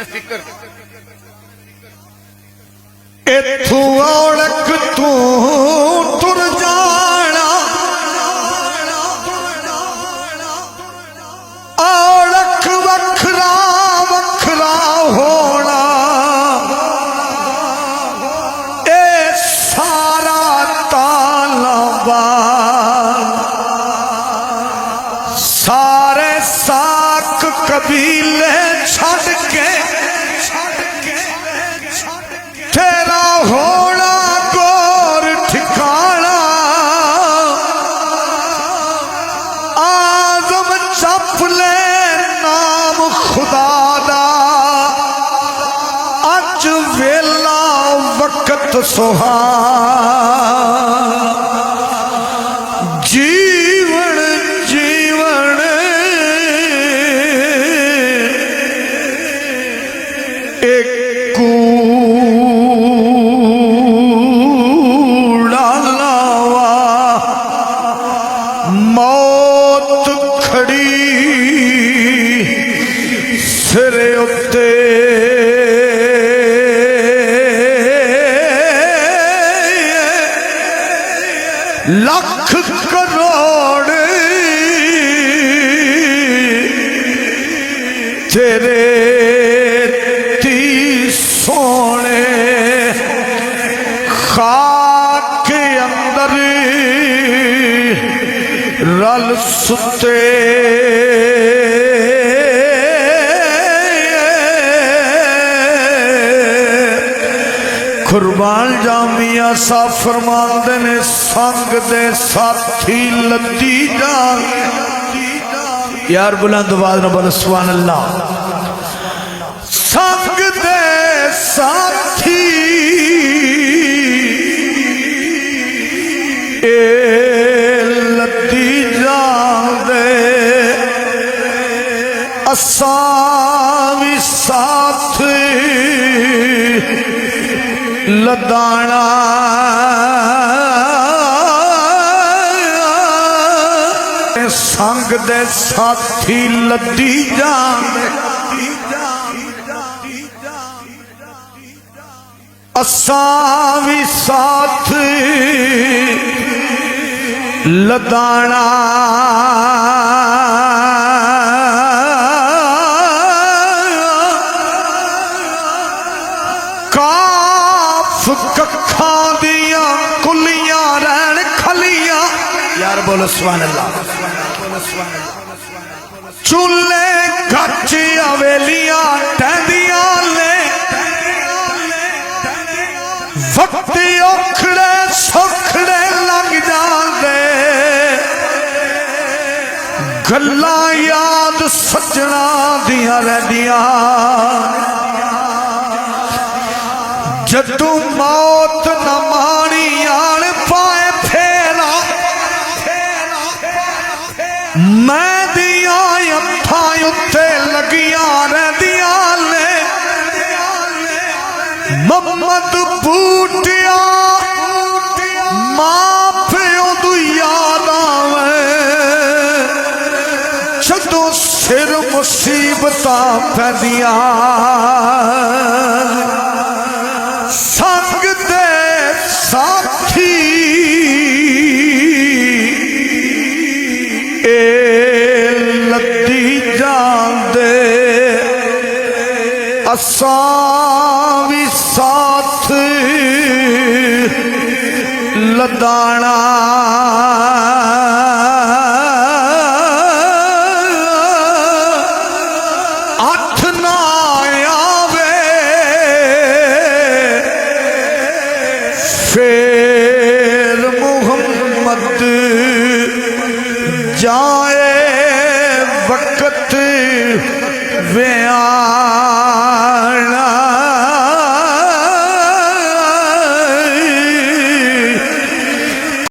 फिक्र इथू औड़क तू तुर जाना औड़क वखरा वखरा होना ए सारा तालाबा सारे साक कबीले छड़ के तेरा होना गोर ठिकाना आजम जप ले नाम खुदा दा अज वेला वक्त सुहाना जीवन जीवन एक मौत खड़ी सिर उत्ते लख करोड़ तेरे ती सोने खाक अंदर रल सुते कुर्बान जामिया सा फरमांदे ने संग दे साथी लद्दी जान यार बुलंद आवाज में बोलो सुभान अल्लाह संग दे साथी असावी साथ लदाना संग दे साथी लद्दी जान असावी साथ लदाना कखा दिया कुलियां रैन खलियां यार बोलो सुभान अल्लाह चूल्हे गच हवेलियां टहदियां ले वक्त औखड़े सौखड़े लग जाते गल्लां याद सजना दियां रहदियां जदू मौत न मानी आन पाए फेरा मैं दिया अखा उत्ते लगिया रहदिया ले मोहम्मद बूटिया मां प्यो दी याद आवे जदू सिर मुसीबतां पैंदियां संग दे साथी ए लद्दी जांदे असावी साथ लदाना अठ ना आवे फिर मुहम्मद जाए वक्त व्या